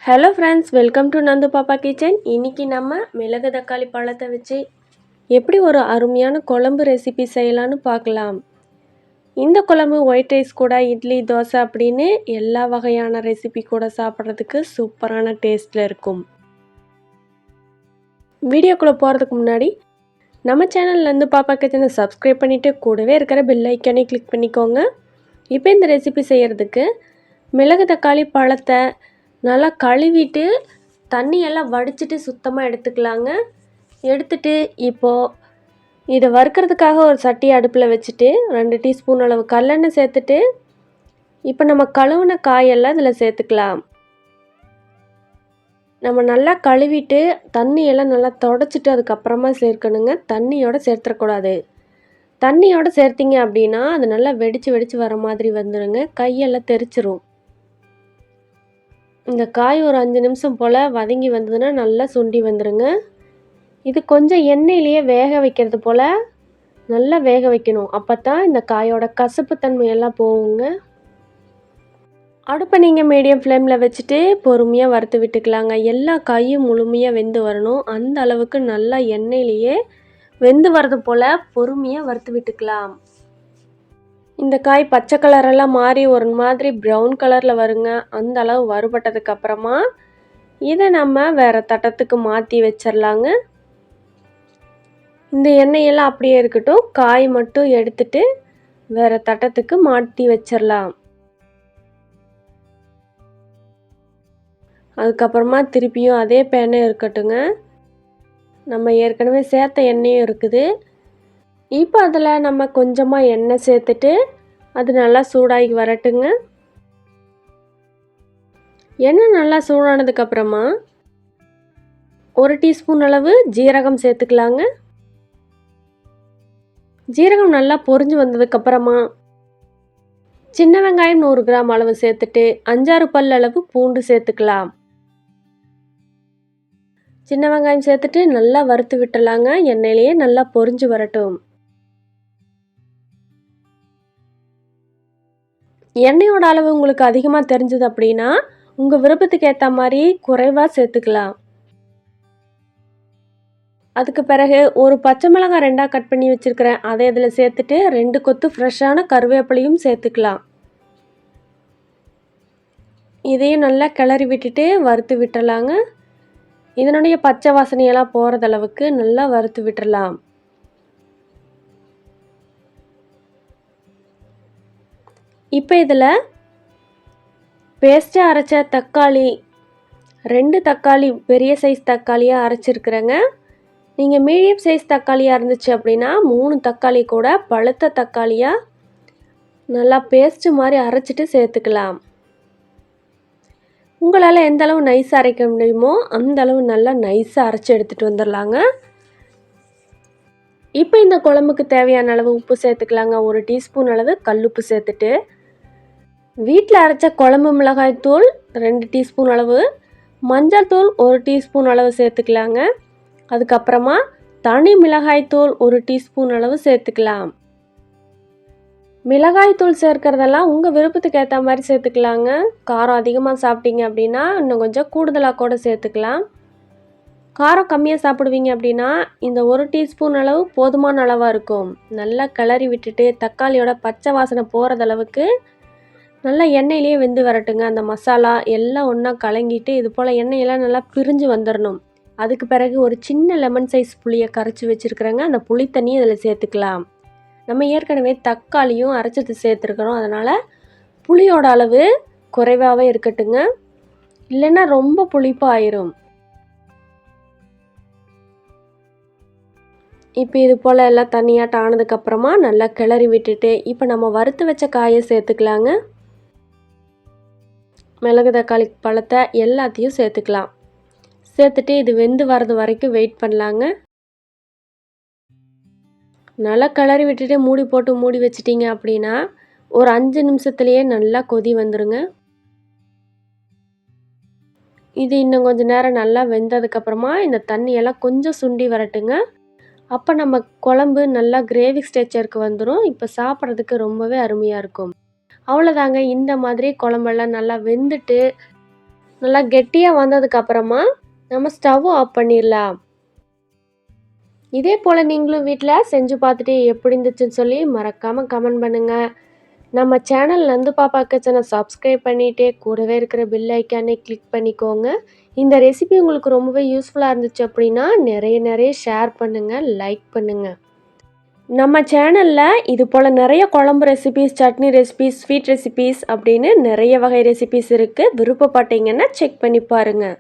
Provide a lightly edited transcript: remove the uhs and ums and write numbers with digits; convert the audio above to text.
Hello friends, welcome to Nandu பாப்பா kitchen. இன்றைக்கி நம்ம மிளகு தக்காளி பழத்தை வச்சு எப்படி ஒரு அருமையான குழம்பு ரெசிபி செய்யலான்னு பார்க்கலாம். இந்த குழம்பு ஒயிட் ரைஸ் கூட, இட்லி, தோசை அப்படின்னு எல்லா வகையான ரெசிபி கூட சாப்பிட்றதுக்கு சூப்பரான டேஸ்ட்டில் இருக்கும். வீடியோக்குள்ளே போகிறதுக்கு முன்னாடி நம்ம சேனல் நந்து பாப்பா கிச்சனை சப்ஸ்கிரைப் பண்ணிவிட்டு கூடவே இருக்கிற பெல் ஐக்கானே கிளிக் பண்ணிக்கோங்க. இப்போ இந்த ரெசிபி செய்கிறதுக்கு மிளகு தக்காளி பழத்தை நல்லா கழுவிட்டு தண்ணியெல்லாம் வடிச்சிட்டு சுத்தமாக எடுத்துக்கலாங்க. எடுத்துட்டு இப்போது இதை வறுக்கிறதுக்காக ஒரு சட்டி அடுப்பில் வச்சுட்டு 2 டீஸ்பூன் அளவு கல்லெண்ணெய் சேர்த்துட்டு இப்போ நம்ம கழுவின காயெல்லாம் இதில் சேர்த்துக்கலாம். நம்ம நல்லா கழுவிட்டு தண்ணியெல்லாம் நல்லா தொடச்சிட்டு அதுக்கப்புறமா சேர்க்கணுங்க. தண்ணியோடு சேர்த்துடக்கூடாது. தண்ணியோடு சேர்த்திங்க அப்படின்னா அது நல்லா வெடித்து வர மாதிரி வந்துடுங்க. கையெல்லாம் தெரிச்சிரும். இந்த காய் ஒரு 5 நிமிஷம் போல் வதங்கி வந்ததுன்னா நல்லா சுண்டி வந்துடுங்க. இது கொஞ்சம் எண்ணெயிலேயே வேக வைக்கிறது போல் நல்லா வேக வைக்கணும். அப்போ தான் இந்த காயோட கசப்புத்தன்மையெல்லாம் போகுங்க. அடுப்பை நீங்கள் மீடியம் ஃப்ளேமில் வச்சுட்டு பொறுமையாக வறுத்து விட்டுக்கலாங்க. எல்லா காயும் முழுமையாக வெந்து வரணும். அந்த அளவுக்கு நல்லா எண்ணெயிலேயே வெந்து வர்றது போல் பொறுமையாக வறுத்து விட்டுக்கலாம். இந்த காய் பச்சை கலரெல்லாம் மாறி ஒரு மாதிரி ப்ரௌன் கலரில் வருங்க. அந்த அளவு வறுபட்டதுக்கு அப்புறமா இதை நம்ம வேறு தட்டத்துக்கு மாற்றி வச்சிடலாங்க. இந்த எண்ணெயெல்லாம் அப்படியே இருக்கட்டும். காய் மட்டும் எடுத்துட்டு வேறு தட்டத்துக்கு மாற்றி வச்சிடலாம். அதுக்கப்புறமா திருப்பியும் அதே பேனே இருக்கட்டுங்க. நம்ம ஏற்கனவே சேர்த்த எண்ணெயும் இருக்குது. இப்போ அதில் நம்ம கொஞ்சமாக எண்ணெய் சேர்த்துட்டு அது நல்லா சூடாகி வரட்டுங்க. எண்ணெய் நல்லா சூடானதுக்கப்புறமா 1 டீஸ்பூன் அளவு ஜீரகம் சேர்த்துக்கலாங்க. ஜீரகம் நல்லா பொரிஞ்சு வந்ததுக்கப்புறமா சின்ன வெங்காயம் 100 கிராம் அளவு சேர்த்துட்டு 5-6 பல் அளவு பூண்டு சேர்த்துக்கலாம். சின்ன வெங்காயம் சேர்த்துட்டு நல்லா வறுத்து விட்டுலாங்க. எண்ணெயிலேயே நல்லா பொரிஞ்சு வரட்டும். எண்ணெயோட அளவு உங்களுக்கு அதிகமாக தெரிஞ்சது அப்படின்னா உங்கள் விருப்பத்துக்கு ஏற்ற மாதிரி குறைவாக சேர்த்துக்கலாம். அதுக்கு பிறகு ஒரு பச்சை மிளகாய் 2ஆக கட் பண்ணி வச்சுருக்கிறேன். அதை இதில் சேர்த்துட்டு 2 கொத்து ஃப்ரெஷ்ஷான கருவேப்பிலையும் சேர்த்துக்கலாம். இதையும் நல்லா கிளறி விட்டுட்டு வறுத்து விட்டுலாங்க. இதனுடைய பச்சை வாசனையெல்லாம் போகிறதளவுக்கு நல்லா வறுத்து விட்டுடலாம். இப்போ இதில் பேஸ்ட்டாக அரைச்ச தக்காளி 2 தக்காளி பெரிய சைஸ் தக்காளியாக அரைச்சிருக்கிறேங்க. நீங்கள் மீடியம் சைஸ் தக்காளியாக இருந்துச்சு அப்படின்னா 3 தக்காளி கூட பழுத்த தக்காளியாக நல்லா பேஸ்ட்டு மாதிரி அரைச்சிட்டு சேர்த்துக்கலாம். உங்களால் எந்த அளவு நைஸாக அரைக்க முடியுமோ அந்த அளவு நல்லா நைஸாக அரைச்சி எடுத்துகிட்டு வந்துடலாங்க. இப்போ இந்த குழம்புக்கு தேவையான அளவு உப்பு சேர்த்துக்கலாங்க. 1 டீஸ்பூன் அளவு கல்லுப்பு சேர்த்துட்டு வீட்டில் அரைச்ச குழம்பு மிளகாய் தூள் 2 டீஸ்பூன் அளவு, மஞ்சள் தூள் 1 டீஸ்பூன் அளவு சேர்த்துக்கலாங்க. அதுக்கப்புறமா தனி மிளகாய் தூள் 1 டீஸ்பூன் அளவு சேர்த்துக்கலாம். மிளகாய் தூள் சேர்க்கறதெல்லாம் உங்கள் விருப்பத்துக்கு ஏற்ற மாதிரி சேர்த்துக்கலாங்க. காரம் அதிகமாக சாப்பிட்டீங்க அப்படின்னா இன்னும் கொஞ்சம் கூடுதலாக கூட சேர்த்துக்கலாம். காரம் கம்மியாக சாப்பிடுவீங்க அப்படின்னா இந்த 1 டீஸ்பூன் அளவு போதுமான அளவாக இருக்கும். நல்லா கிளறி விட்டுட்டு தக்காளியோட பச்சை வாசனை போகிறது அளவுக்கு நல்லா எண்ணெயிலேயே வெந்து வரட்டுங்க. அந்த மசாலா எல்லாம் ஒன்றா கலங்கிட்டு இது போல் எண்ணெயெல்லாம் நல்லா பிரிஞ்சு வந்துடணும். அதுக்கு பிறகு ஒரு சின்ன லெமன் சைஸ் புளியை கரைச்சி வச்சுருக்குறேங்க. அந்த புளி தண்ணியை இதில் சேர்த்துக்கலாம். நம்ம ஏற்கனவே தக்காளியும் அரைச்சது சேர்த்துருக்குறோம். அதனால் புளியோட அளவு குறைவாகவே இருக்கட்டுங்க. இல்லைன்னா ரொம்ப புளிப்பாயிரும். இப்போ இது போல் எல்லாம் தண்ணியாட்டம் ஆனதுக்கப்புறமா நல்லா கிளறி விட்டுட்டு இப்போ நம்ம வறுத்து வச்ச காயை சேர்த்துக்கலாங்க. மிளகு தக்காளி பழத்தை எல்லாத்தையும் சேர்த்துக்கலாம். சேர்த்துட்டு இது வெந்து வர்றது வரைக்கும் வெயிட் பண்ணலாங்க. நல்லா கிளறி விட்டுட்டு மூடி வச்சிட்டிங்க அப்படின்னா ஒரு 5 நிமிஷத்துலேயே நல்லா கொதி வந்துடுங்க. இது இன்னும் கொஞ்சம் நேரம் நல்லா வெந்ததுக்கப்புறமா இந்த தண்ணியெல்லாம் கொஞ்சம் சுண்டி வரட்டுங்க. அப்போ நம்ம குழம்பு நல்லா கிரேவி ஸ்ட்ரக்சருக்கு வந்துடும். இப்போ சாப்பிட்றதுக்கு ரொம்பவே அருமையாக இருக்கும். அவ்வளோதாங்க. இந்த மாதிரி குழம்பெல்லாம் நல்லா வெந்துட்டு நல்லா கெட்டியாக வந்ததுக்கப்புறமா நம்ம ஸ்டவ் ஆஃப் பண்ணிடலாம். இதே போல் நீங்களும் வீட்டில் செஞ்சு பார்த்துட்டு எப்படி இருந்துச்சுன்னு சொல்லி மறக்காமல் கமெண்ட் பண்ணுங்கள். நம்ம சேனல் நந்து பாப்பா கிச்சனை சப்ஸ்கிரைப் பண்ணிவிட்டு கூடவே இருக்கிற பெல் ஐக்கானே கிளிக் பண்ணிக்கோங்க. இந்த ரெசிபி உங்களுக்கு ரொம்பவே யூஸ்ஃபுல்லாக இருந்துச்சு அப்படின்னா நிறைய ஷேர் பண்ணுங்கள், லைக் பண்ணுங்கள். நம்ம சேனலில் இது போல் நிறைய குழம்பு recipes, chutney recipes, sweet recipes அப்படின்னு நிறைய வகை ரெசிபீஸ் இருக்குது. விருப்பப்பட்டீங்கன்னா செக் பண்ணி பாருங்கள்.